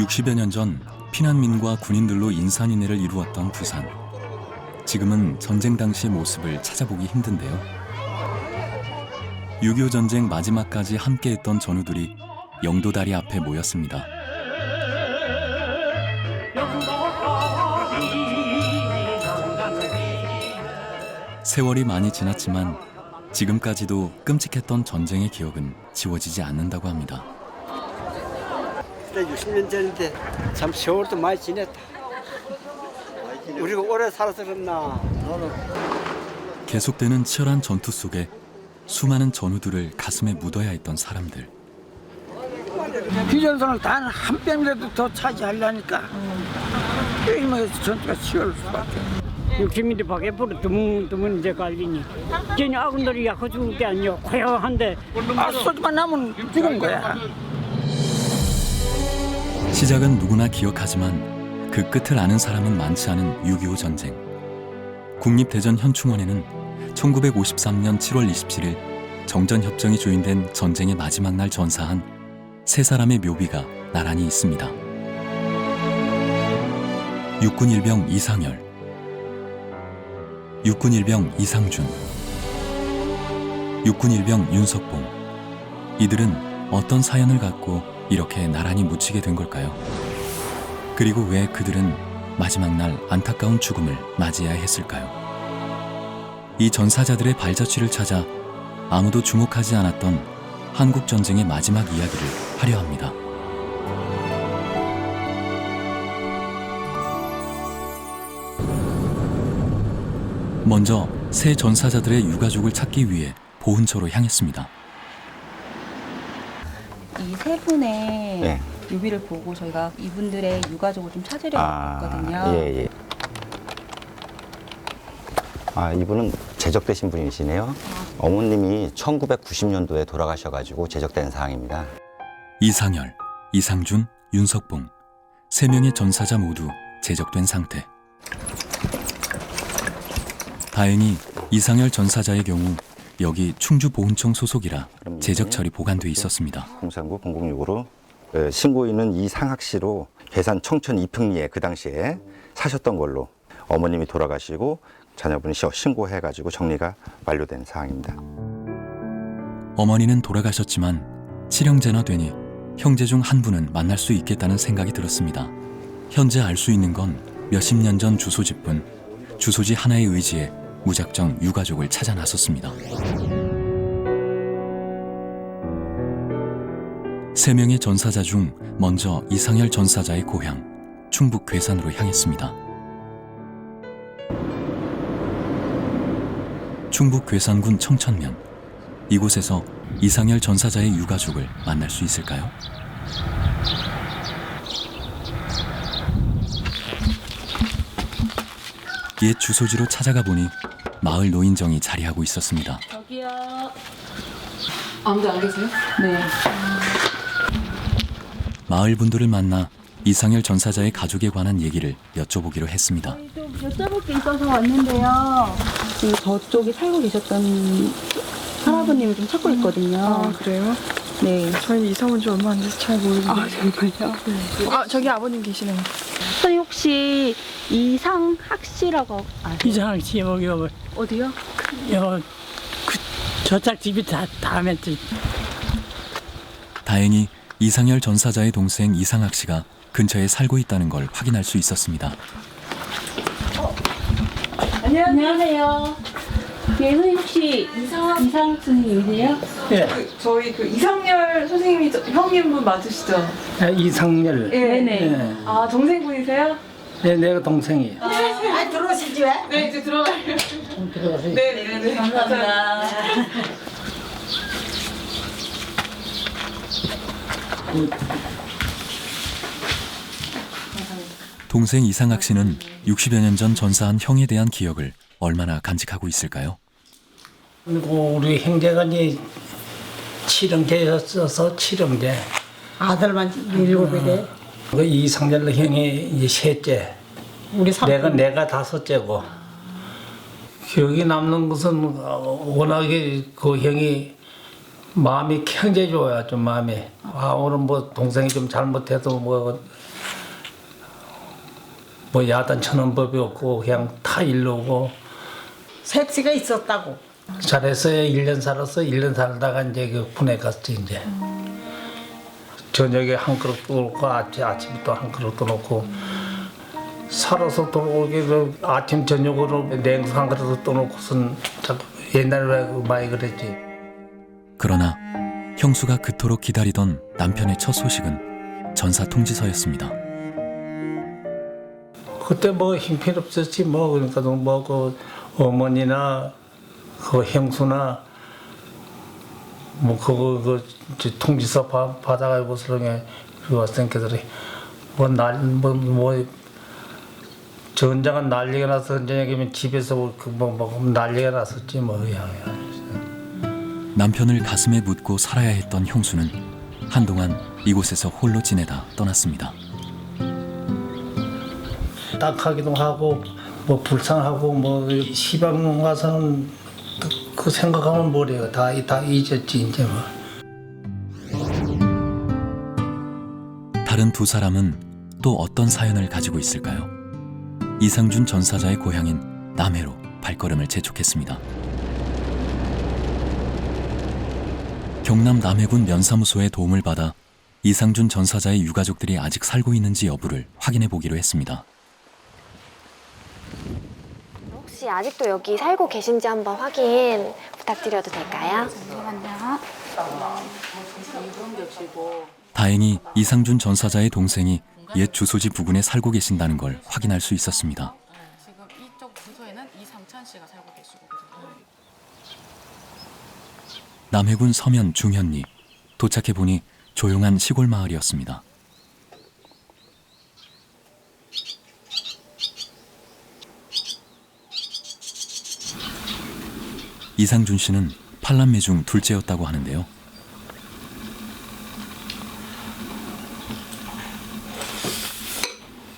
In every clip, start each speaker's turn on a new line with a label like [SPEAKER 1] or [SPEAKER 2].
[SPEAKER 1] 60여 년 전 피난민과 군인들로 인산인해를 이루었던 부산. 지금은 전쟁 당시의 모습을 찾아보기 힘든데요. 6.25 전쟁 마지막까지 함께했던 전우들이 영도다리 앞에 모였습니다. 세월이 많이 지났지만 지금까지도 끔찍했던 전쟁의 기억은 지워지지 않는다고 합니다.
[SPEAKER 2] 60년 전인데 참 세월도 많이 지냈다. 우리가 오래 살아서 그랬나.
[SPEAKER 1] 계속되는 치열한 전투 속에 수많은 전우들을 가슴에 묻어야 했던 사람들.
[SPEAKER 3] 비전선을 단 한 뼘이라도 더 차지하려니까 게임에서 전투가 치열할 수밖에.
[SPEAKER 4] 60mm 밖에부터 드문드문 이제 갈리니 괜히 아군들이 약해 죽을 게 아니요 고요한데
[SPEAKER 3] 소주만 나면 죽은 거야.
[SPEAKER 1] 시작은 누구나 기억하지만 그 끝을 아는 사람은 많지 않은 6.25 전쟁. 국립대전 현충원에는 1953년 7월 27일 정전협정이 조인된 전쟁의 마지막 날 전사한 세 사람의 묘비가 나란히 있습니다. 육군 일병 이상열, 육군 일병 이상준, 육군 일병 윤석봉. 이들은 어떤 사연을 갖고 이렇게 나란히 묻히게 된 걸까요? 그리고 왜 그들은 마지막 날 안타까운 죽음을 맞이해야 했을까요? 이 전사자들의 발자취를 찾아 아무도 주목하지 않았던 한국 전쟁의 마지막 이야기를 하려 합니다. 먼저 새 전사자들의 유가족을 찾기 위해 보훈처로 향했습니다.
[SPEAKER 5] 이 세 분의
[SPEAKER 6] 네.
[SPEAKER 5] 묘비를 보고 저희가 이분들의 유가족을 좀 찾으려고 했거든요.
[SPEAKER 6] 예. 이분은 제적되신 분이시네요. 어머님이 1990년도에 돌아가셔가지고 제적된 상황입니다.
[SPEAKER 1] 이상열, 이상준, 윤석봉. 세 명의 전사자 모두 제적된 상태. 다행히 이상열 전사자의 경우 여기 충주보훈청 소속이라 제적 처리 보관돼 있었습니다.
[SPEAKER 6] 039 006으로 신고인은 이상학 씨로 괴산 청천 이평리에 그 당시에 사셨던 걸로 어머님이 돌아가시고 자녀분이 신고해가지고 정리가 완료된 상황입니다.
[SPEAKER 1] 어머니는 돌아가셨지만 칠형제나 되니 형제 중 한 분은 만날 수 있겠다는 생각이 들었습니다. 현재 알 수 있는 건 몇십 년 전 주소지뿐 주소지 하나의 의지에 무작정 유가족을 찾아 나섰습니다. 세 명의 전사자 중 먼저 이상열 전사자의 고향 충북 괴산으로 향했습니다. 충북 괴산군 청천면. 이곳에서 이상열 전사자의 유가족을 만날 수 있을까요? 옛 주소지로 찾아가 보니 마을 노인정이 자리하고 있었습니다.
[SPEAKER 5] 저기요.
[SPEAKER 7] 아무도 안 계세요?
[SPEAKER 5] 네.
[SPEAKER 1] 마을 분들을 만나 이상열 전사자의 가족에 관한 얘기를 여쭤보기로 했습니다.
[SPEAKER 5] 좀 여쭤볼 게 있어서 왔는데요. 그 저쪽에 살고 계셨던 할아버님을 좀 찾고 있거든요.
[SPEAKER 7] 아, 그래요?
[SPEAKER 5] 네.
[SPEAKER 7] 저희는 이사 온 지 얼마 안 돼서 잘 모르겠어요.
[SPEAKER 5] 아, 정말요?
[SPEAKER 7] 아, 저기 아버님 계시네요.
[SPEAKER 5] 선생님 혹시 이상학 씨라고 아세요?
[SPEAKER 4] 이상학 씨 여기
[SPEAKER 5] 어디요?
[SPEAKER 4] 저짝 집이 다음에 집.
[SPEAKER 1] 다행히 이상열 전사자의 동생 이상학 씨가 근처에 살고 있다는 걸 확인할 수 있었습니다.
[SPEAKER 5] 안녕하세요. 네, 선생님 혹시 이상학 선생님이세요?
[SPEAKER 4] 예,
[SPEAKER 7] 저희 그 이상열 선생님이 형님분 맞으시죠?
[SPEAKER 4] 이상열.
[SPEAKER 5] 네네.
[SPEAKER 7] 아, 동생분이세요?
[SPEAKER 4] 네, 내가 동생이에요.
[SPEAKER 3] 들어오시지 왜?
[SPEAKER 7] 네, 이제 들어가요.
[SPEAKER 4] 들어가세요.
[SPEAKER 7] 네.
[SPEAKER 5] 감사합니다.
[SPEAKER 1] 동생 이상학 씨는 60여 년 전 전사한 형에 대한 기억을 얼마나 간직하고 있을까요?
[SPEAKER 4] 그리고 우리 형제가 이제 7형제였어서 7형제.
[SPEAKER 3] 아들만 7에
[SPEAKER 4] 그 이상열 형이 이제 셋째.
[SPEAKER 3] 우리
[SPEAKER 4] 내가 다섯째고. 기억이 남는 것은 워낙에 그 형이 마음이 굉장히 좋아요. 좀 마음이. 오늘 뭐 동생이 좀 잘못해도 뭐
[SPEAKER 8] 뭐 야단 쳐는 법이 없고 그냥 다 일로 오고
[SPEAKER 3] 색시가 있었다고.
[SPEAKER 8] 잘했어요. 1년 살았어. 1년 살다가 이제 그 군에 갔지 이제. 저녁에 한 그릇도 놓고 아침부터 한 그릇도 놓고 살아서 돌아오기로 아침 저녁으로 냉수 한 그릇도 또 놓고선 옛날에 많이 그랬지.
[SPEAKER 1] 그러나 형수가 그토록 기다리던 남편의 첫 소식은 전사 통지서였습니다.
[SPEAKER 8] 그때 뭐 힘필없었지 뭐. 그러니까 뭐 그 어머니나 그 형수나 뭐 그거 그 통지서 받아가지고 서령에 왔으니까들이 뭐 전장은 난리가 나서 전쟁이면 집에서 뭐 난리가 났었지 뭐.
[SPEAKER 1] 남편을 가슴에 묻고 살아야 했던 형수는 한동안 이곳에서 홀로 지내다 떠났습니다.
[SPEAKER 8] 딱하기도 하고 뭐 불쌍하고 뭐 시방 가서는 그 생각하면 뭐래요. 다 잊었지 이제 뭐.
[SPEAKER 1] 다른 두 사람은 또 어떤 사연을 가지고 있을까요? 이상준 전사자의 고향인 남해로 발걸음을 재촉했습니다. 경남 남해군 면사무소의 도움을 받아 이상준 전사자의 유가족들이 아직 살고 있는지 여부를 확인해 보기로 했습니다.
[SPEAKER 9] 혹시 아직도 여기 살고 계신지 한번 확인 부탁드려도 될까요?
[SPEAKER 5] 잠깐만요.
[SPEAKER 1] 다행히 이상준 전사자의 동생이 옛 주소지 부근에 살고 계신다는 걸 확인할 수 있었습니다.
[SPEAKER 10] 지금 이쪽 주소에는 이상천 씨가 살고 계시거든요.
[SPEAKER 1] 남해군 서면 중현리, 도착해보니 조용한 시골 마을이었습니다. 이상준 씨는 팔남매 중 둘째였다고 하는데요.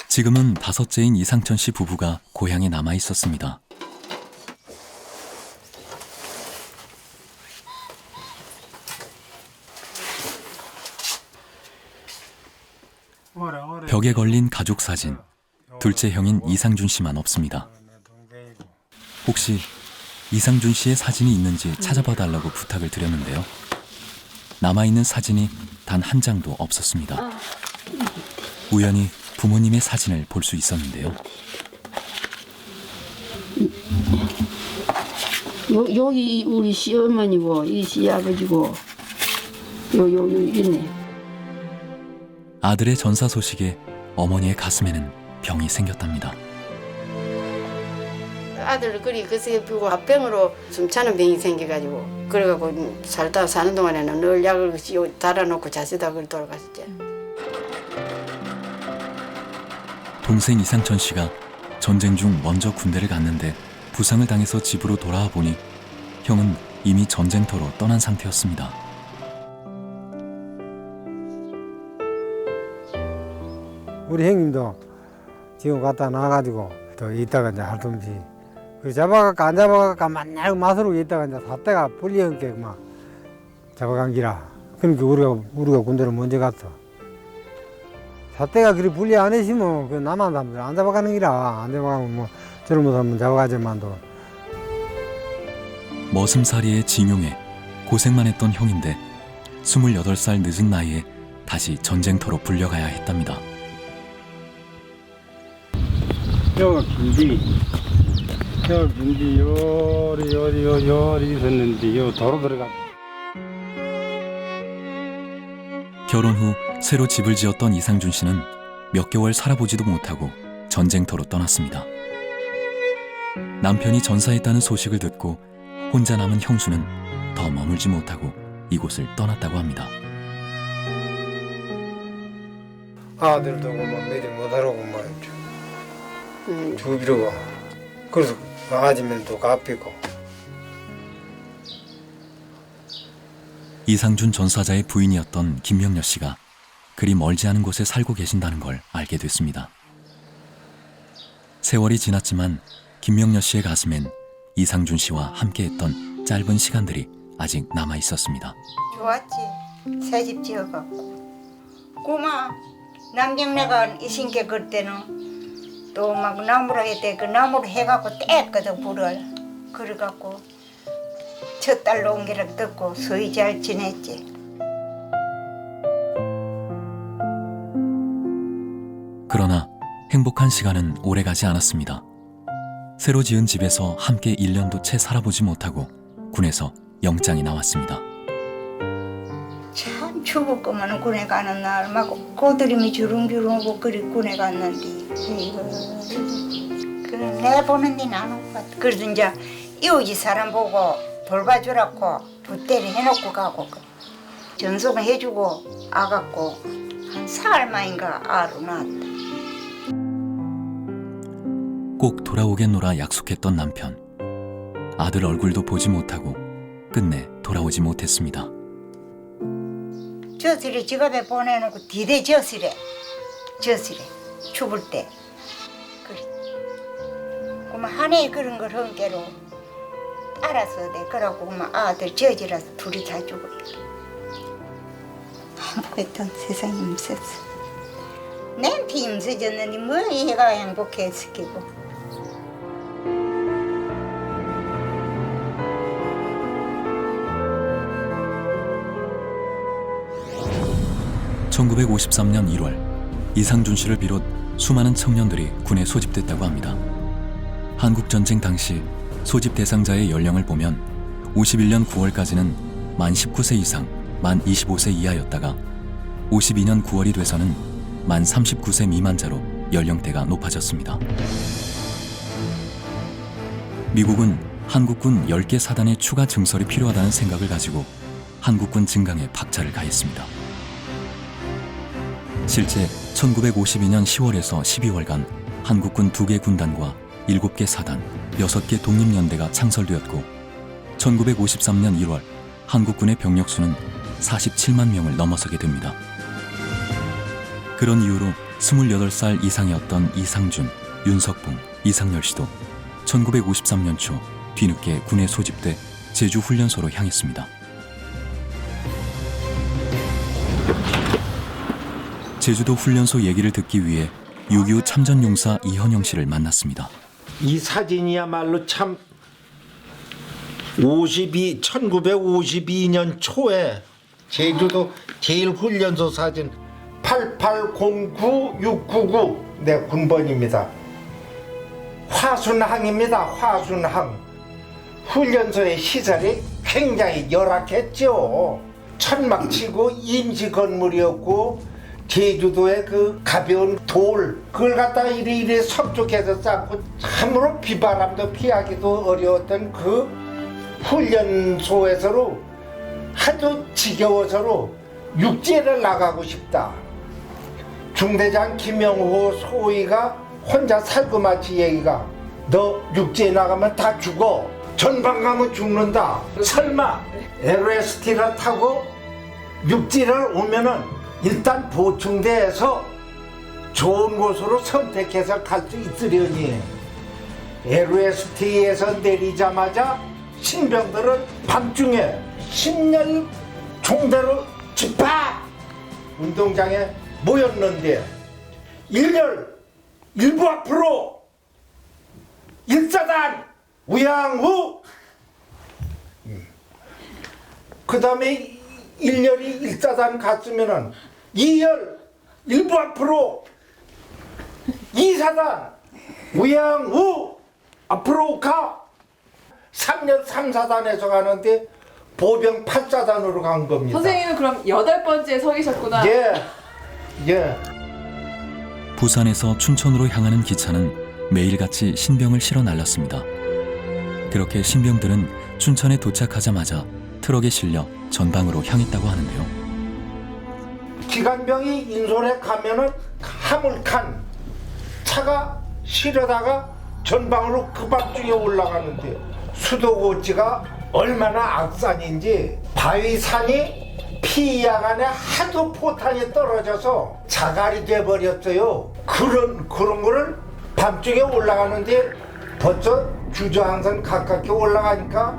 [SPEAKER 1] 지금은 다섯째인 이상천 씨 부부가 고향에 남아 있었습니다. 벽에 걸린 가족 사진, 둘째 형인 이상준 씨만 없습니다. 혹시 이상준 씨의 사진이 있는지 찾아봐 달라고 부탁을 드렸는데요. 남아있는 사진이 단 한 장도 없었습니다. 우연히 부모님의 사진을 볼 수 있었는데요.
[SPEAKER 3] 여기 우리 시어머니고 이 시아버지고 요 있네.
[SPEAKER 1] 아들의 전사 소식에 어머니의 가슴에는 병이 생겼답니다.
[SPEAKER 11] 아들 그리 그새 피고 합병으로 숨차는 병이 생겨가지고 그래갖고 살다 사는 동안에는 늘 약을 달아놓고 자세다 그걸 돌아가셨지.
[SPEAKER 1] 동생 이상천 씨가 전쟁 중 먼저 군대를 갔는데 부상을 당해서 집으로 돌아와 보니 형은 이미 전쟁터로 떠난 상태였습니다.
[SPEAKER 12] 우리 형님도 지금 갖다 놔가지고 또 이따가 이제 할 수 없이 그 잡아갖고 안 잡아갖고 만날 맛으로 있다가 이제 삿대가 불리한게 막 잡아간 기라. 그러니까 우리가 군대를 먼저 갔어. 삿대가 그리 불리 안 했으면 그 남한 사람들 안 잡아가는 기라. 안 잡아가면 뭐 젊은 사람은 잡아가지만도.
[SPEAKER 1] 머슴살이의 징용에 고생만 했던 형인데 28살 늦은 나이에 다시 전쟁터로 불려가야 했답니다.
[SPEAKER 12] 뼈가 긴지 요리 있었는데 요 도로 들어가.
[SPEAKER 1] 결혼 후 새로 집을 지었던 이상준 씨는 몇 개월 살아보지도 못하고 전쟁터로 떠났습니다. 남편이 전사했다는 소식을 듣고 혼자 남은 형수는 더 머물지 못하고 이곳을 떠났다고 합니다.
[SPEAKER 12] 아들도 뭐 매일 못하라고 말이죠. 주비로고 그래서 강아지면 또 갚이고.
[SPEAKER 1] 이상준 전사자의 부인이었던 김명녀 씨가 그리 멀지 않은 곳에 살고 계신다는 걸 알게 됐습니다. 세월이 지났지만 김명녀 씨의 가슴엔 이상준 씨와 함께했던 짧은 시간들이 아직 남아 있었습니다.
[SPEAKER 13] 좋았지. 새 집 지어갖고. 고마. 남경네가 이신께 그때는 또 막 나무로 했대. 그 나무로 해갖고 뗐거든 불을. 그래갖고 첫 딸로 온 게를 듣고 서희 잘 지냈지.
[SPEAKER 1] 그러나 행복한 시간은 오래가지 않았습니다. 새로 지은 집에서 함께 1년도 채 살아보지 못하고 군에서 영장이 나왔습니다.
[SPEAKER 13] 참 죽을 거면 군에 가는 날 막 꼬드림이 주렁주렁 하고 그리 군에 갔는데 그래 내 보는 데는 안 오고 갔다. 그래서 이제 이웃집 사람 보고 돌봐주라고 붓대를 해놓고 가고 전송을 해주고 아갖고 한 사흘 만인가 아로 낳았다.
[SPEAKER 1] 꼭 돌아오겠노라 약속했던 남편. 아들 얼굴도 보지 못하고 끝내 돌아오지 못했습니다.
[SPEAKER 13] 저슬에 지갑에 보내놓고 뒤대 저슬에 죽을 때 그래. 그러면 한 해 그런 걸 한 게로 따라서 돼. 그러고 그러면 아들 저지라서 둘이 다 죽었다. 행복했던 세상이 힘들었어. 내한테 힘들었는데 뭐 얘가 행복했을기고.
[SPEAKER 1] 1953년 1월 이상준 씨를 비롯 수많은 청년들이 군에 소집됐다고 합니다. 한국전쟁 당시 소집 대상자의 연령을 보면 51년 9월까지는 만 19세 이상, 만 25세 이하였다가 52년 9월이 돼서는 만 39세 미만자로 연령대가 높아졌습니다. 미국은 한국군 10개 사단의 추가 증설이 필요하다는 생각을 가지고 한국군 증강에 박차를 가했습니다. 실제 1952년 10월에서 12월간 한국군 2개 군단과 7개 사단, 6개 독립연대가 창설되었고 1953년 1월 한국군의 병력수는 47만 명을 넘어서게 됩니다. 그런 이유로 28살 이상이었던 이상준, 윤석봉, 이상열 씨도 1953년 초 뒤늦게 군에 소집돼 제주 훈련소로 향했습니다. 제주도 훈련소 얘기를 듣기 위해 6.25 참전용사 이현영 씨를 만났습니다.
[SPEAKER 14] 이 사진이야말로 참 1952년 초에 제주도 제1훈련소 사진 8809699 네, 군번입니다. 화순항입니다. 화순항. 훈련소의 시설이 굉장히 열악했죠. 천막치고 임시 건물이었고 제주도의 그 가벼운 돌 그걸 갖다가 이리이리 석죽해서 쌓고 참으로 비바람도 피하기도 어려웠던 그 훈련소에서로 아주 지겨워서로 육지를 나가고 싶다. 중대장 김영호 소위가 혼자 살고마치 얘기가 너 육지에 나가면 다 죽어. 전방 가면 죽는다. 설마 LST를 타고 육지를 오면은 일단 보충대에서 좋은 곳으로 선택해서 갈 수 있으려니 LST에서 내리자마자 신병들은 밤중에 10년 총대로 집합 운동장에 모였는데 일부 앞으로 1사단 우양우 그 다음에 1열이 1사단 갔으면은 2열 일부 앞으로 2사단 우양우 앞으로 가 3년 3사단에서 가는데 보병 8사단으로 간 겁니다.
[SPEAKER 7] 선생님은 그럼 8번째에 서 계셨구나.
[SPEAKER 14] 예.
[SPEAKER 1] 부산에서 춘천으로 향하는 기차는 매일같이 신병을 실어 날랐습니다. 그렇게 신병들은 춘천에 도착하자마자 트럭에 실려 전방으로 향했다고 하는데요.
[SPEAKER 14] 기관병이 인솔에 가면은 화물칸 차가 실어다가 전방으로 그 밤중에 올라가는데 수도고지가 얼마나 악산인지 바위산이 피야간에 하도 포탄이 떨어져서 자갈이 돼버렸어요. 그런 거를 밤중에 올라가는데 벌써 주저항선 가깝게 올라가니까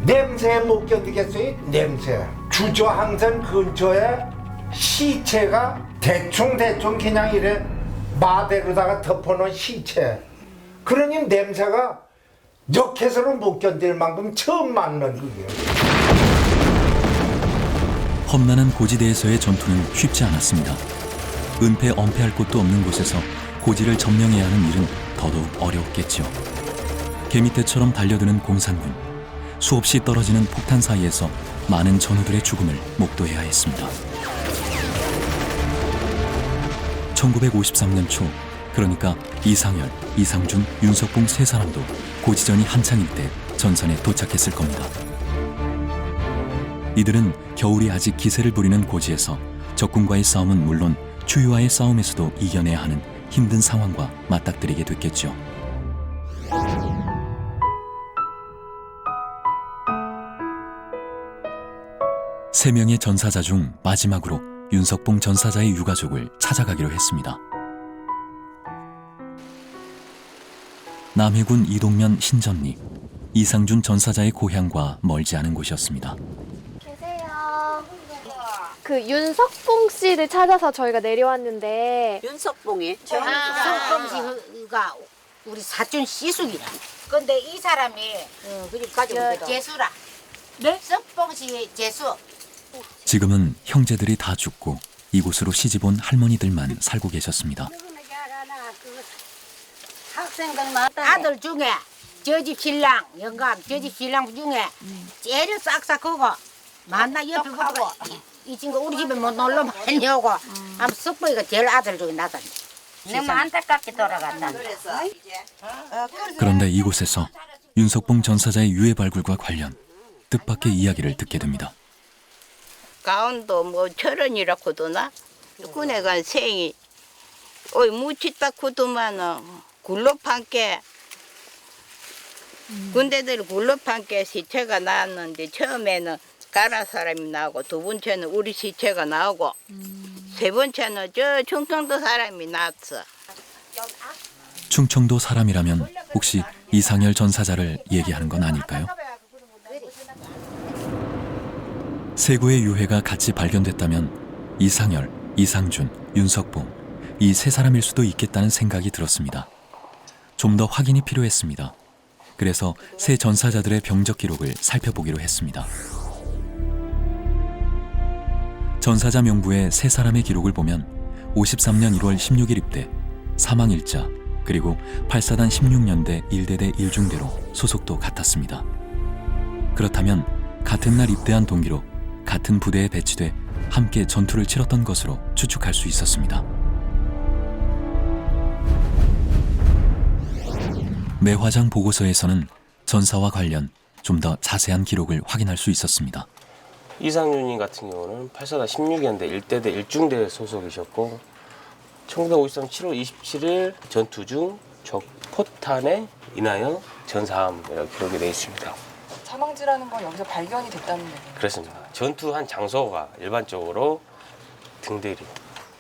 [SPEAKER 14] 냄새에 못 견디겠어요. 냄새. 주저항선 근처에 시체가 대충 그냥 이래 마대로다가 덮어놓은 시체. 그러니 냄새가 역해서는 못 견딜 만큼 처음 맞는 그게요.
[SPEAKER 1] 험난한 고지대에서의 전투는 쉽지 않았습니다. 은폐, 엄폐할 곳도 없는 곳에서 고지를 점령해야 하는 일은 더더욱 어려웠겠죠. 개미떼처럼 달려드는 공산군, 수없이 떨어지는 폭탄 사이에서 많은 전우들의 죽음을 목도해야 했습니다. 1953년 초, 그러니까 이상열, 이상준, 윤석봉 세 사람도 고지전이 한창일 때 전선에 도착했을 겁니다. 이들은 겨울이 아직 기세를 부리는 고지에서 적군과의 싸움은 물론 추위와의 싸움에서도 이겨내야 하는 힘든 상황과 맞닥뜨리게 됐겠죠. 세 명의 전사자 중 마지막으로 윤석봉 전사자의 유가족을 찾아가기로 했습니다. 남해군 이동면 신전리, 이상준 전사자의 고향과 멀지 않은 곳이었습니다.
[SPEAKER 9] 계세요. 그 윤석봉 씨를 찾아서 저희가 내려왔는데.
[SPEAKER 13] 윤석봉이? 윤석봉 씨가 우리 사촌 시숙이라. 근데 이 사람이 가지고 재수라. 네? 석봉 씨 재수.
[SPEAKER 1] 지금은 형제들이 다 죽고 이곳으로 시집온 할머니들만 살고 계셨습니다.
[SPEAKER 13] 아들 중에 저 집 신랑 영감 저 집 신랑 중에 제일 싹싹 크고 만나 옆에 보고 이 친구 우리 집에 뭐 놀러 많이 오고 아마 석봉이가 제일 아들 중에 나다. 너무 안타깝게 돌아갔다.
[SPEAKER 1] 그런데 이곳에서 윤석봉 전사자의 유해 발굴과 관련 뜻밖의 이야기를 듣게 됩니다.
[SPEAKER 15] 가운도 뭐 철원이라고도나 군에 간 생이 어이 무치다 쿠도만은 굴로판께 군대들 굴로판께 시체가 나왔는데 처음에는 가라 사람이 나오고 두 번째는 우리 시체가 나오고 세 번째는 저 충청도 사람이 나왔어.
[SPEAKER 1] 충청도 사람이라면 혹시 이상열 전사자를 얘기하는 건 아닐까요? 세 구의 유해가 같이 발견됐다면 이상열, 이상준, 윤석봉 이 세 사람일 수도 있겠다는 생각이 들었습니다. 좀 더 확인이 필요했습니다. 그래서 세 전사자들의 병적 기록을 살펴보기로 했습니다. 전사자 명부의 세 사람의 기록을 보면 53년 1월 16일 입대, 사망일자, 그리고 8사단 16년대 1대대 1중대로 소속도 같았습니다. 그렇다면 같은 날 입대한 동기로 같은 부대에 배치돼 함께 전투를 치렀던 것으로 추측할 수 있었습니다. 매화장 보고서에서는 전사와 관련 좀 더 자세한 기록을 확인할 수 있었습니다.
[SPEAKER 16] 이상윤이 같은 경우는 8사단 16년대 1대대 1중대 소속이셨고 1953년 7월 27일 전투 중 적 포탄에 인하여 전사함이라고 기록이 되어 있습니다.
[SPEAKER 10] 사망지라는 건 여기서 발견이 됐다는 얘기예요?
[SPEAKER 16] 그렇습니다. 전투한 장소가 일반적으로 등대리.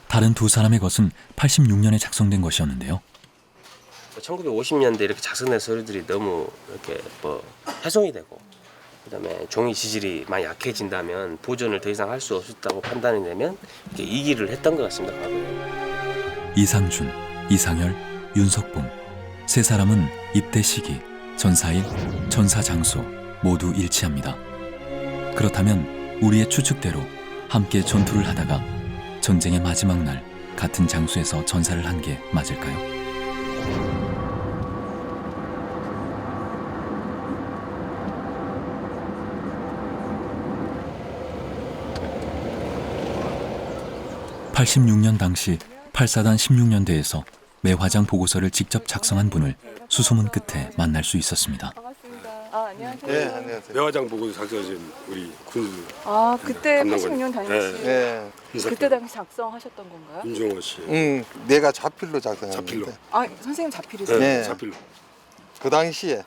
[SPEAKER 1] 다른 두 사람의 것은 86년에 작성된 것이었는데요.
[SPEAKER 16] 1950년대 이렇게 작성된 서류들이 너무 이렇게 훼손이 되고 그다음에 종이 지질이 많이 약해진다면 보존을 더 이상 할 수 없었다고 판단이 되면 이렇게 이기를 했던 것 같습니다. 과거에.
[SPEAKER 1] 이상준, 이상열, 윤석봉 세 사람은 입대 시기, 전사일, 전사 장소 모두 일치합니다. 그렇다면 우리의 추측대로 함께 전투를 하다가 전쟁의 마지막 날 같은 장소에서 전사를 한 게 맞을까요? (86년) 당시 8사단 16년대에서 매화장 보고서를 직접 작성한 분을 수소문 끝에 만날 수 있었습니다.
[SPEAKER 10] 안녕하세요.
[SPEAKER 17] 네, 안녕하세요. 매화장 보고서 작성하신 우리 군수.
[SPEAKER 10] 그때 86년 당시.
[SPEAKER 17] 네.
[SPEAKER 10] 그때 당시 작성하셨던 건가요?
[SPEAKER 17] 윤종호 씨.
[SPEAKER 12] 내가 자필로 작성했는데.
[SPEAKER 17] 자필로.
[SPEAKER 10] 선생님 자필이세요?
[SPEAKER 17] 네, 자필로.
[SPEAKER 12] 그 당시에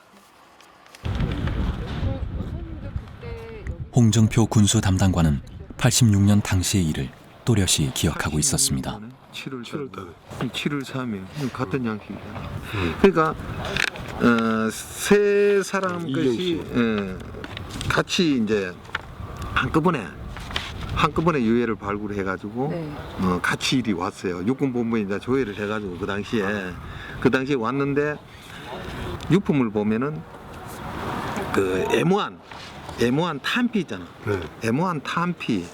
[SPEAKER 1] 홍정표 군수 담당관은 86년 당시의 일을 또렷이 기억하고 있었습니다.
[SPEAKER 18] 7월 3일 같은 양식이잖아. 그러니까 세 사람 것이 같이 이제 한꺼번에 한꺼번에 유해를 발굴해가지고
[SPEAKER 5] 네.
[SPEAKER 18] 같이 이리 왔어요. 육군본부에 이제 조회를 해가지고 그 당시에 왔는데 유품을 보면은 그 애모한 탄피 있잖아. 애모한 탄피,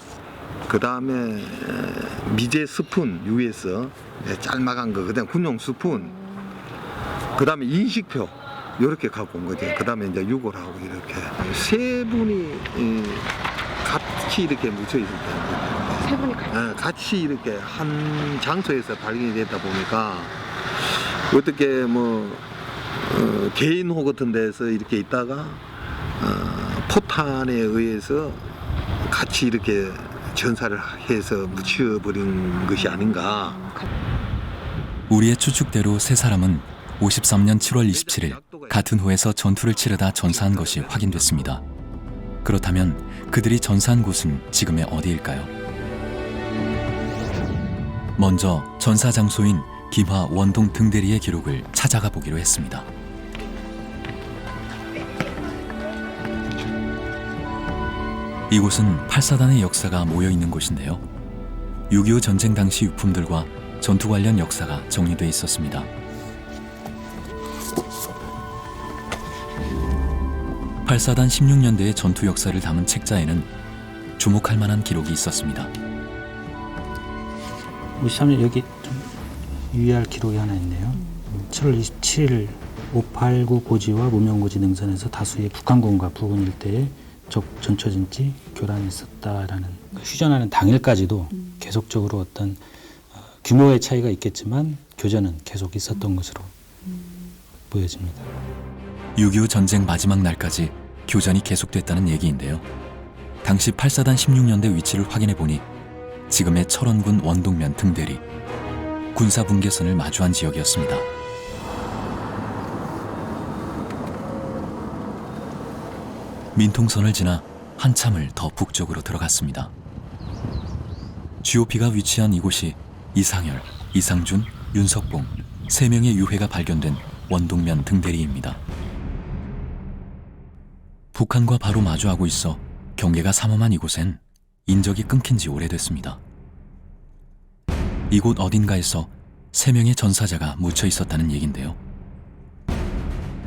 [SPEAKER 18] 그 다음에 미제 스푼 US 짤막한 거, 그다음 군용 스푼, 그 다음에 인식표 이렇게 갖고 온 거죠. 그 다음에 이제 유골하고 이렇게 세 분이 같이 이렇게 묻혀 있을 때,
[SPEAKER 5] 세 분이
[SPEAKER 18] 같이 이렇게 한 장소에서 발견이 됐다 보니까 어떻게 뭐 개인호 같은 데서 이렇게 있다가 포탄에 의해서 같이 이렇게 전사를 해서 묻혀버린 것이 아닌가.
[SPEAKER 1] 우리의 추측대로 세 사람은 53년 7월 27일 같은 호에서 전투를 치르다 전사한 것이 확인됐습니다. 그렇다면 그들이 전사한 곳은 지금의 어디일까요? 먼저 전사 장소인 김화 원동 등대리의 기록을 찾아가 보기로 했습니다. 이곳은 8사단의 역사가 모여있는 곳인데요. 6.25 전쟁 당시 유품들과 전투 관련 역사가 정리돼 있었습니다. 8사단 16년대의 전투 역사를 담은 책자에는 주목할 만한 기록이 있었습니다.
[SPEAKER 19] 53년 여기 좀 유의할 기록이 하나 있네요. 7월 27일 589 고지와 무명고지 능선에서 다수의 북한군과 부근 일대에 적 전초진지 교란이 있었다라는, 휴전하는 당일까지도 계속적으로 어떤 규모의 차이가 있겠지만 교전은 계속 있었던 것으로 보여집니다.
[SPEAKER 1] 6.25 전쟁 마지막 날까지 교전이 계속됐다는 얘기인데요. 당시 8사단 16년대 위치를 확인해 보니 지금의 철원군 원동면 등대리, 군사분계선을 마주한 지역이었습니다. 민통선을 지나 한참을 더 북쪽으로 들어갔습니다. GOP가 위치한 이곳이 이상열, 이상준, 윤석봉 3명의 유해가 발견된 원동면 등대리입니다. 북한과 바로 마주하고 있어 경계가 삼엄한 이곳엔 인적이 끊긴 지 오래됐습니다. 이곳 어딘가에서 3명의 전사자가 묻혀 있었다는 얘긴데요.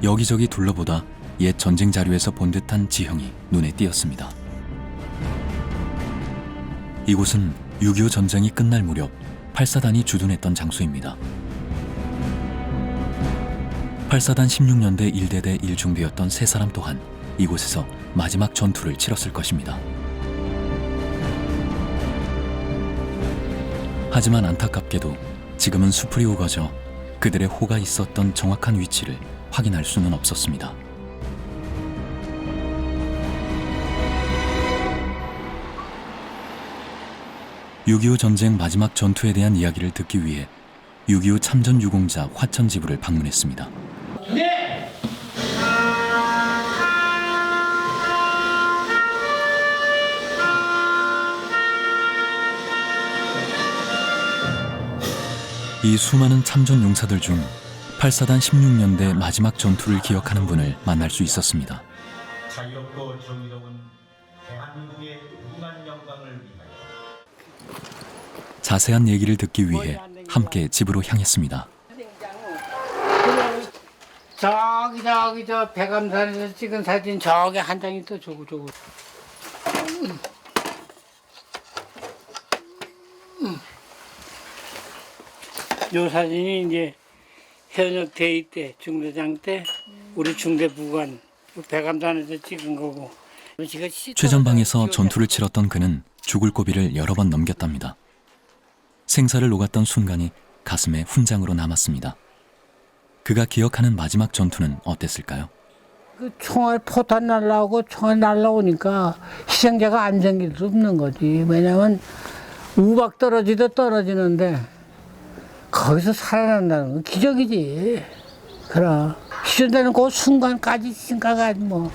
[SPEAKER 1] 여기저기 둘러보다 옛 전쟁 자료에서 본 듯한 지형이 눈에 띄었습니다. 이곳은 6.25 전쟁이 끝날 무렵 8사단이 주둔했던 장소입니다. 8사단 16년대 1대대 1중대였던 세 사람 또한 이곳에서 마지막 전투를 치렀을 것입니다. 하지만 안타깝게도 지금은 수풀이 우거져 그들의 호가 있었던 정확한 위치를 확인할 수는 없었습니다. (6.25) 전쟁 마지막 전투에 대한 이야기를 듣기 위해 6.25 참전 유공자 화천 지부를 방문했습니다.
[SPEAKER 3] 네.
[SPEAKER 1] 이 수많은 참전 용사들 중 8사단 16년대 마지막 전투를 기억하는 분을 만날 수 있었습니다.
[SPEAKER 20] 자유롭고 정의로운 대한민국의 무한 영광을 위하여.
[SPEAKER 1] 자세한 얘기를 듣기 위해 함께 집으로 향했습니다.
[SPEAKER 3] 저기 저 백암산에서 찍은 사진 저기 한 장이 또 저거. 요 사진이 이제 현역 대위 때, 중대장 때 우리 중대 부관 백암산에서 찍은 거고.
[SPEAKER 1] 최전방에서 전투를 치렀던 그는 죽을 고비를 여러 번 넘겼답니다. 생사를 녹았던 순간이 가슴에 훈장으로 남았습니다. 그가 기억하는 마지막 전투는 어땠을까요?
[SPEAKER 3] 그 총알 포탄 날라오고 총알 날라오니까 희생자가 안 생길 수 없는 거지. 왜냐면 우박 떨어지는데 거기서 살아난다는 건 기적이지. 그럼 희생되는 그 순간까지 생각하지 뭐.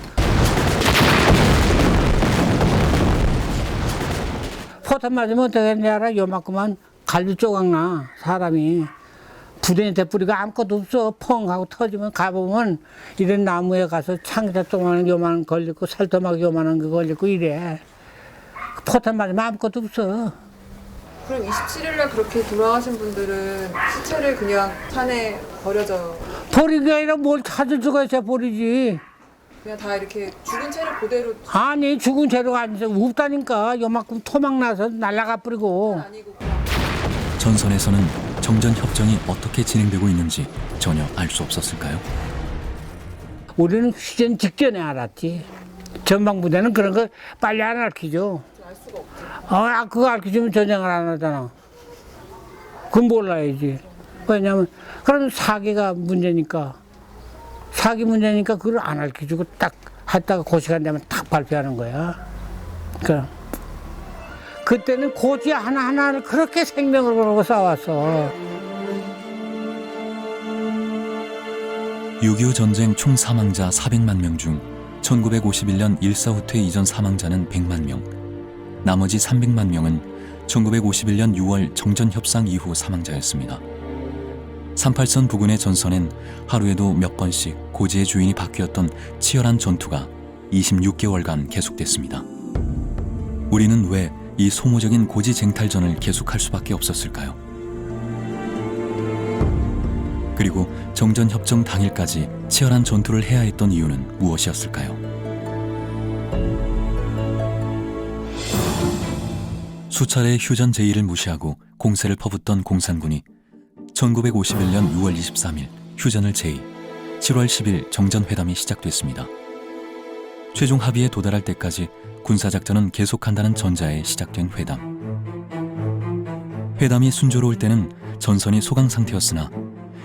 [SPEAKER 3] 포탄 맞으면 어떻게 했냐 알아? 요만큼만 갈비 조각 나 사람이. 부대한테 뿌리가 아무것도 없어. 펑 하고 터지면 가보면 이런 나무에 가서 창자 조그마한 요만한 걸리고 살토막 요만한 거 걸리고 이래. 포탄 맞으면 아무것도 없어.
[SPEAKER 7] 그럼 27일날 그렇게 돌아가신 분들은 시체를 그냥 산에 버려져
[SPEAKER 3] 버린 게 아니라 뭘 찾을 수가 있어 버리지.
[SPEAKER 7] 그냥 다 이렇게 죽은 채를 그대로
[SPEAKER 3] 아니 죽은 채로가 아니라 없다니까. 요만큼 토막 나서 날아가 버리고.
[SPEAKER 1] 전선에서는 정전 협정이 어떻게 진행되고 있는지 전혀 알 수 없었을까요?
[SPEAKER 3] 우리는 휴전 직전에 알았지. 전방부대는 그런 거 빨리 안 알려줘.
[SPEAKER 7] 알 수가 없죠.
[SPEAKER 3] 그거 알려주면 전쟁을 안 하잖아. 그건 몰라야지. 왜냐면 그럼 사기가 문제니까. 사기 문제니까 그걸 안 알려주고 딱 했다가 그 시간 되면 딱 발표하는 거야. 그러니까 그때는 고지 하나하나를 그렇게 생명을 걸고 싸웠어.
[SPEAKER 1] 6.25 전쟁 총 사망자 400만 명 중 1951년 일사후퇴 이전 사망자는 100만 명, 나머지 300만 명은 1951년 6월 정전협상 이후 사망자였습니다. 38선 부근의 전선엔 하루에도 몇 번씩 고지의 주인이 바뀌었던 치열한 전투가 26개월간 계속됐습니다. 우리는 왜 이 소모적인 고지 쟁탈전을 계속할 수밖에 없었을까요? 그리고 정전협정 당일까지 치열한 전투를 해야 했던 이유는 무엇이었을까요? 수차례 휴전 제의를 무시하고 공세를 퍼붓던 공산군이 1951년 6월 23일 휴전을 제의, 7월 10일 정전회담이 시작됐습니다. 최종 합의에 도달할 때까지 군사작전은 계속한다는 전자에 시작된 회담. 회담이 순조로울 때는 전선이 소강 상태였으나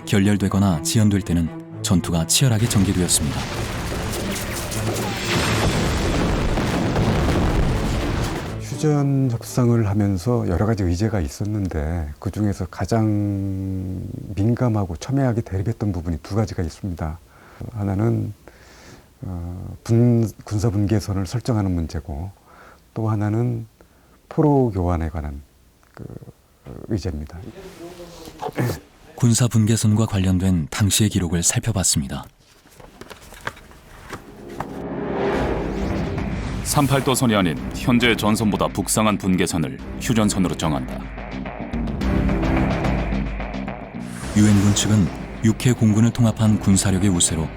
[SPEAKER 1] 결렬되거나 지연될 때는 전투가 치열하게 전개되었습니다.
[SPEAKER 21] 휴전 협상을 하면서 여러 가지 의제가 있었는데 그 중에서 가장 민감하고 첨예하게 대립했던 부분이 두 가지가 있습니다. 하나는 군사 분계선을 설정하는 문제고 또 하나는 포로 교환에 관한 의제입니다.
[SPEAKER 1] 군사 분계선과 관련된 당시의 기록을 살펴봤습니다.
[SPEAKER 22] 38도선이 아닌 현재 전선보다 북상한 분계선을 휴전선으로 정한다.
[SPEAKER 1] 유엔군 측은 육해 공군을 통합한 군사력의 우세로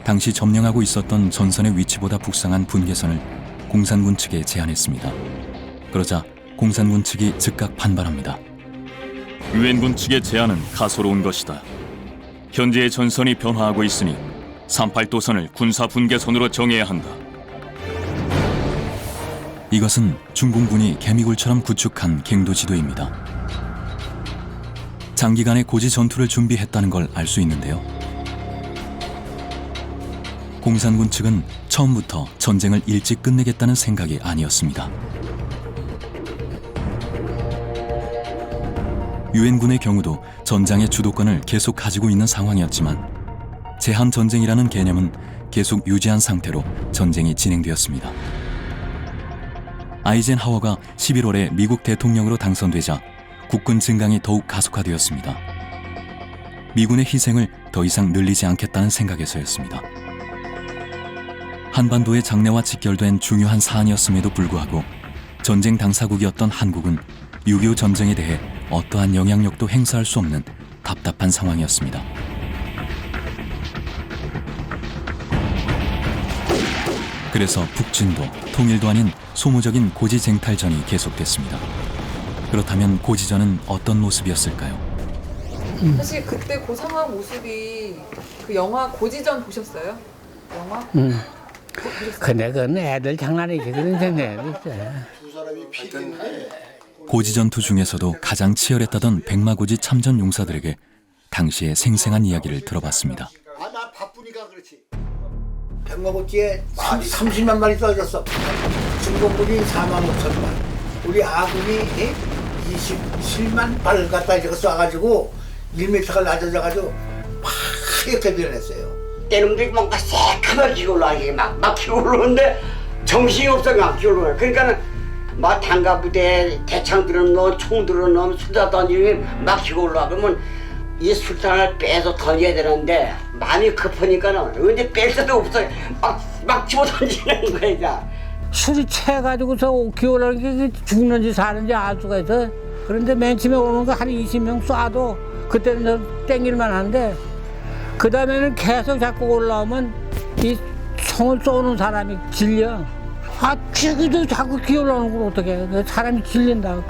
[SPEAKER 1] 당시 점령하고 있었던 전선의 위치보다 북상한 분계선을 공산군 측에 제안했습니다. 그러자 공산군 측이 즉각 반발합니다.
[SPEAKER 22] 유엔군 측의 제안은 가소로운 것이다. 현재의 전선이 변화하고 있으니 38도선을 군사 분계선으로 정해야 한다.
[SPEAKER 1] 이것은 중공군이 개미굴처럼 구축한 갱도 지도입니다. 장기간의 고지 전투를 준비했다는 걸 알 수 있는데요. 공산군 측은 처음부터 전쟁을 일찍 끝내겠다는 생각이 아니었습니다. 유엔군의 경우도 전장의 주도권을 계속 가지고 있는 상황이었지만 제한전쟁이라는 개념은 계속 유지한 상태로 전쟁이 진행되었습니다. 아이젠하워가 11월에 미국 대통령으로 당선되자 국군 증강이 더욱 가속화되었습니다. 미군의 희생을 더 이상 늘리지 않겠다는 생각에서였습니다. 한반도의 장래와 직결된 중요한 사안이었음에도 불구하고 전쟁 당사국이었던 한국은 6.25 전쟁에 대해 어떠한 영향력도 행사할 수 없는 답답한 상황이었습니다. 그래서 북진도 통일도 아닌 소모적인 고지쟁탈전이 계속됐습니다. 그렇다면 고지전은 어떤 모습이었을까요?
[SPEAKER 7] 사실 그때 그 상황 모습이 그 영화 고지전 보셨어요? 영화?
[SPEAKER 3] 근데 그건 애들 장난이지. 그런 애들 있어.
[SPEAKER 1] 고지전투 중에서도 가장 치열했다던 백마고지 참전 용사들에게 당시의 생생한 이야기를 들어봤습니다.
[SPEAKER 23] 나 바쁘니까 그렇지. 백마고지에 30만 마리 떨어졌어. 중공군이 4만 5천만. 우리 아군이 27만 발을 갖다 이렇게 쏴가지고 1m가 낮아져가지고 막 이렇게 변했어요.
[SPEAKER 24] 때놈들이 뭔가 새카맣게 기울어가게 막 기울어오는데 정신이 없어 막 기울어요. 그러니까는 막 단가부대 대창 들어넣어 총 들어넣으면 수다 던지면 막 기울어. 그러면 이 술탄을 빼서 던져야 되는데 마음이 급하니까는 언제 뺄 수도 없어요. 막 집어 던지는 거야.
[SPEAKER 3] 술이 채가지고서 기어오르는 게 죽는지 사는지 알 수가 있어. 그런데 맨 처음에 오는 거 한 20명 쏴도 그때는 땡길만 한데 그 다음에는 계속 자꾸 올라오면 이 총을 쏘는 사람이 질려. 아, 저기도 자꾸 기어오르는 걸 어떻게 해. 사람이 질린다.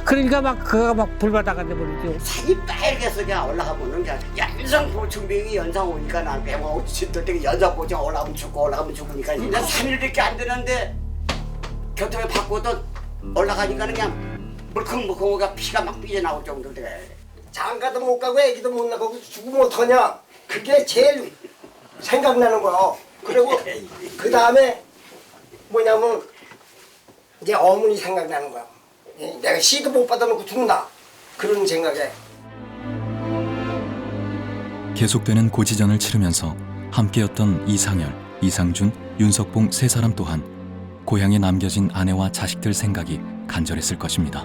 [SPEAKER 3] 그러니까 막 그가 막 불바다가 돼버리죠.
[SPEAKER 24] 산이 빨개서 그냥 올라가보는 게 연상 보충병이 연상 오니까 난 배고 진들 때 연상 보충 올라가면 죽으니까 이제 산일밖에 안 되는데 교통에 바꿔도 올라가니까 그냥 물컹물컹하가 피가 막 삐져나올 정도 돼.
[SPEAKER 23] 장가도 못 가고 애기도 못 낳고 죽으면 어떡하냐. 그게 제일 생각나는 거야. 그리고 그 다음에 뭐냐면 이제 어머니 생각나는 거야. 내가 시도 못 받아놓고 죽는다. 그런 생각에.
[SPEAKER 1] 계속되는 고지전을 치르면서 함께였던 이상열, 이상준, 윤석봉 세 사람 또한 고향에 남겨진 아내와 자식들 생각이 간절했을 것입니다.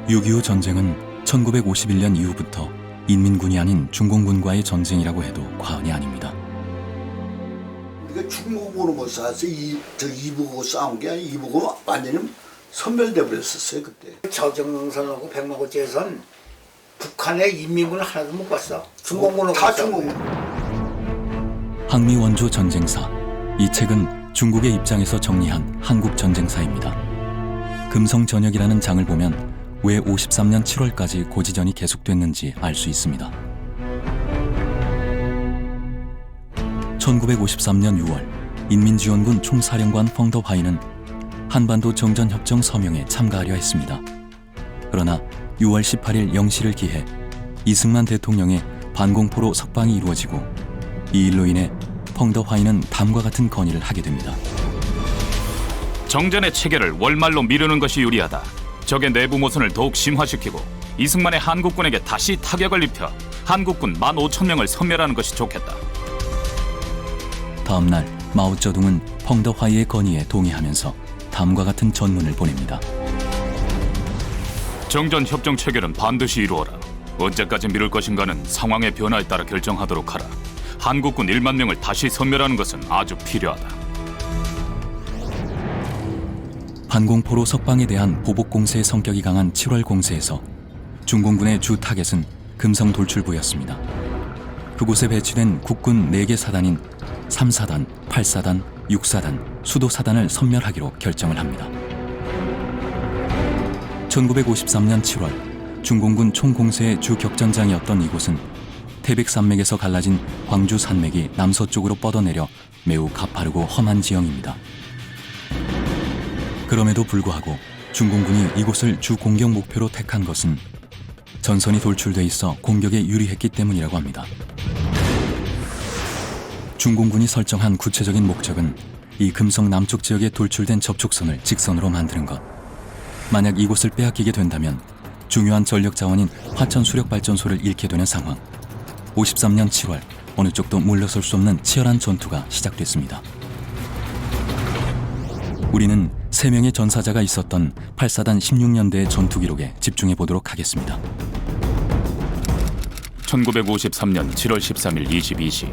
[SPEAKER 1] (6.25) 전쟁은 1951년 이후부터 인민군이 아닌 중공군과의 전쟁이라고 해도 과언이 아닙니다.
[SPEAKER 23] 우리가 중공군으로 못 싸웠어. 이북하고 싸운 게 아니라 이북은 완전히 선멸돼 버렸었어요 그때. 저정선하고 백마고지에선 북한의 인민군을 하나도 못 봤어. 중공군으로 다 중공군.
[SPEAKER 1] 항미 원조 전쟁사. 이 책은 중국의 입장에서 정리한 한국 전쟁사입니다. 금성전역이라는 장을 보면 왜 53년 7월까지 고지전이 계속됐는지 알 수 있습니다. 1953년 6월 인민지원군 총사령관 펑더화이는 한반도 정전협정 서명에 참가하려 했습니다. 그러나 6월 18일 0시를 기해 이승만 대통령의 반공포로 석방이 이루어지고 이 일로 인해 펑더화이는 다음과 같은 건의를 하게 됩니다.
[SPEAKER 2] 정전의 체계를 월말로 미루는 것이 유리하다. 적의 내부 모순을 더욱 심화시키고 이승만의 한국군에게 다시 타격을 입혀 한국군 15,000명을 섬멸하는 것이 좋겠다.
[SPEAKER 1] 다음 날 마오쩌둥은 펑더화이의 건의에 동의하면서 다음과 같은 전문을 보냅니다.
[SPEAKER 2] 정전 협정 체결은 반드시 이루어라. 언제까지 미룰 것인가는 상황의 변화에 따라 결정하도록 하라. 한국군 1만 명을 다시 섬멸하는 것은 아주 필요하다.
[SPEAKER 1] 반공포로 석방에 대한 보복 공세의 성격이 강한 7월 공세에서 중공군의 주 타겟은 금성 돌출부였습니다. 그곳에 배치된 국군 4개 사단인 3사단, 8사단, 6사단, 수도사단을 섬멸하기로 결정을 합니다. 1953년 7월 중공군 총공세의 주 격전장이었던 이곳은 태백산맥에서 갈라진 광주 산맥이 남서쪽으로 뻗어내려 매우 가파르고 험한 지형입니다. 그럼에도 불구하고 중공군이 이곳을 주 공격 목표로 택한 것은 전선이 돌출돼 있어 공격에 유리했기 때문이라고 합니다. 중공군이 설정한 구체적인 목적은 이 금성 남쪽 지역에 돌출된 접촉선을 직선으로 만드는 것. 만약 이곳을 빼앗기게 된다면 중요한 전력 자원인 화천 수력발전소를 잃게 되는 상황. 53년 7월 어느 쪽도 물러설 수 없는 치열한 전투가 시작됐습니다. 우리는 3명의 전사자가 있었던 8사단 16년대의 전투 기록에 집중해 보도록 하겠습니다.
[SPEAKER 2] 1953년 7월 13일 22시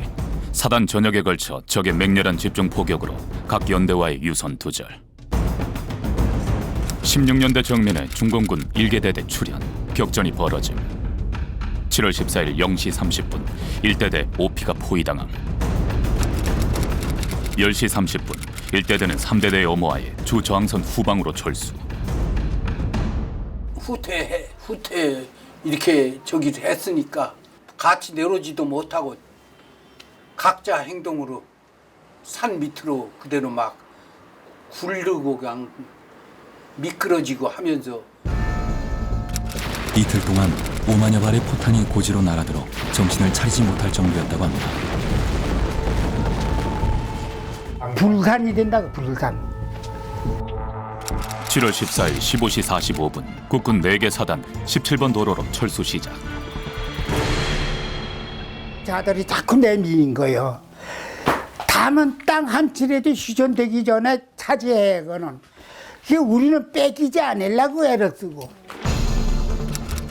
[SPEAKER 2] 사단 전역에 걸쳐 적의 맹렬한 집중 포격으로 각 연대와의 유선 두절. 16년대 정면에 중공군 1개 대대 출현, 격전이 벌어짐. 7월 14일 0시 30분 1대대 오피가 포위당함. 10시 30분 1대대는 3대대의 엄호하에 주 저항선 후방으로 철수.
[SPEAKER 23] 후퇴 이렇게 저기 했으니까 같이 내려오지도 못하고 각자 행동으로 산 밑으로 그대로 막 굴르고 그냥 미끄러지고 하면서
[SPEAKER 1] 이틀 동안 5만여 발의 포탄이 고지로 날아들어 정신을 차리지 못할 정도였다고 합니다.
[SPEAKER 3] 불간이 된다고 불간.
[SPEAKER 2] 7월 14일 15시 45분 국군 4개 사단 17번 도로로 철수 시작.
[SPEAKER 3] 자들이 자꾸 내미는 거예요. 담은 땅 한 칠에도 휴전되기 전에 차지해. 그거는 우리는 뺏기지 않으려고 애를 쓰고.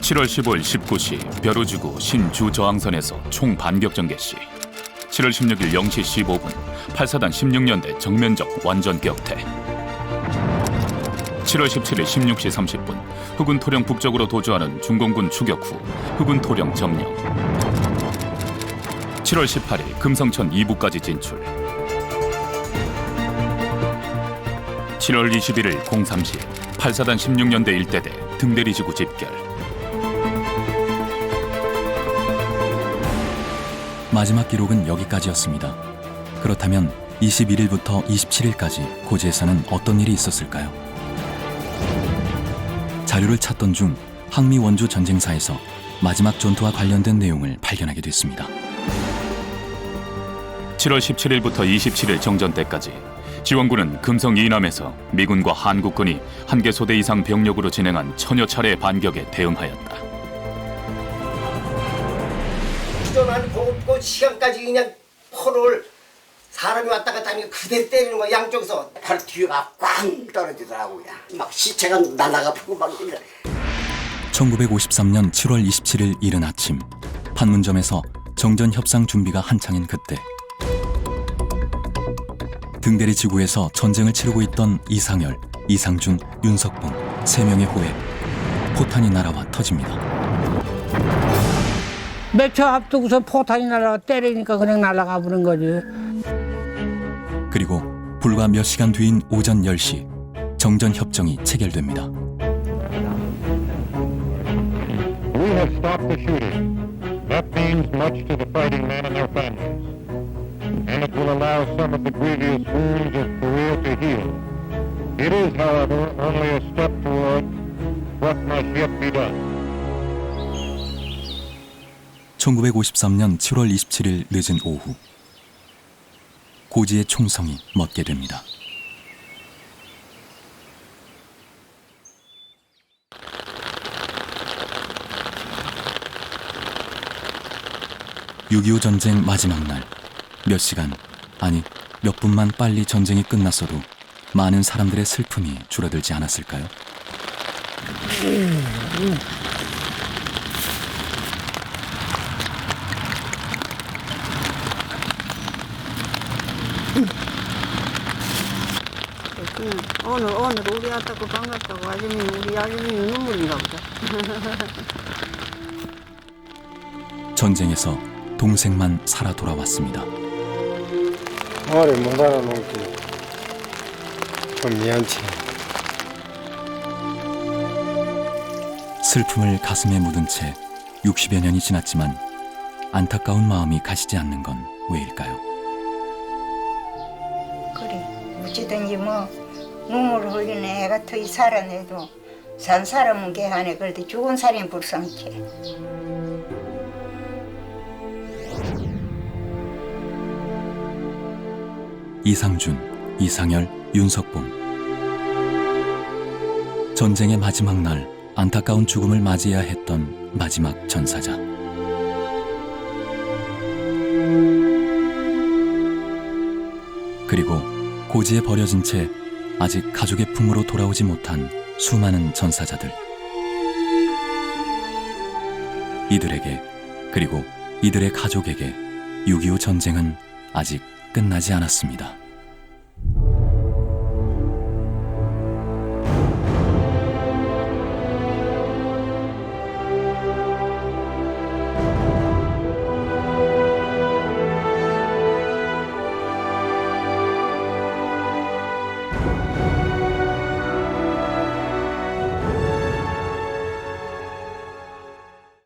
[SPEAKER 2] 7월 15일 19시 벼루지구 신주저항선에서 총 반격 전개 시 7월 16일 0시 15분 8사단 16년대 정면적 완전 격퇴 7월 17일 16시 30분 흑운 토령 북쪽으로 도주하는 중공군 추격 후 흑운 토령 점령 7월 18일 금성천 2부까지 진출 7월 21일 03시 8사단 16년대 일대대 등대리지구 집결
[SPEAKER 1] 마지막 기록은 여기까지였습니다. 그렇다면 21일부터 27일까지 고지에서는 어떤 일이 있었을까요? 자료를 찾던 중 항미 원조 전쟁사에서 마지막 전투와 관련된 내용을 발견하게 됐습니다.
[SPEAKER 2] 7월 17일부터 27일 정전 때까지 지원군은 금성 이남에서 미군과 한국군이 한 개 소대 이상 병력으로 진행한 천여 차례의 반격에 대응하였다.
[SPEAKER 23] 주전하는 그 시간까지 그냥 포를 사람이 왔다 갔다 하니까 그대 때리는 거 양쪽에서
[SPEAKER 24] 바로 뒤가 꽝 떨어지더라고요. 막 시체가 날아가 버리고 막 그래.
[SPEAKER 1] 1953년 7월 27일 이른 아침 판문점에서 정전 협상 준비가 한창인 그때 등대리 지구에서 전쟁을 치르고 있던 이상열, 이상준, 윤석봉 3명의 호에 포탄이 날아와 터집니다.
[SPEAKER 3] 몇 초 앞두고서 포탄이 날아가 때리니까 그냥 날아가 버린 거지.
[SPEAKER 1] 그리고 불과 몇 시간 뒤인 오전 10시 정전 협정이 체결됩니다.
[SPEAKER 4] We have stopped the shooting. That means much to the fighting men and their families. And it will allow some of the grievous wounds of Korea to heal. It is, however, only a step toward what must yet be done.
[SPEAKER 1] 1953년 7월 27일 늦은 오후 고지의 총성이 멎게 됩니다. (6.25) 전쟁 마지막 날 몇 시간, 아니 몇 분만 빨리 전쟁이 끝났어도 많은 사람들의 슬픔이 줄어들지 않았을까요?
[SPEAKER 13] 오늘 우리 왔다고 반갑다고 아줌이 우리 아줌이 눈물인가 보다.
[SPEAKER 1] 전쟁에서 동생만 살아 돌아왔습니다.
[SPEAKER 12] 오래 못 알아놓기 좀 미안치.
[SPEAKER 1] 슬픔을 가슴에 묻은 채 60여 년이 지났지만 안타까운 마음이 가시지 않는 건 왜일까요?
[SPEAKER 13] 그래 어찌든지 뭐 눈물을 흘리는 애가 더 살아내도 산 사람은 개하네. 그래도 죽은 사람이 불쌍치.
[SPEAKER 1] 이상준, 이상열, 윤석봉. 전쟁의 마지막 날 안타까운 죽음을 맞이해야 했던 마지막 전사자. 그리고 고지에 버려진 채 아직 가족의 품으로 돌아오지 못한 수많은 전사자들. 이들에게 그리고 이들의 가족에게 6.25 전쟁은 아직 끝나지 않았습니다.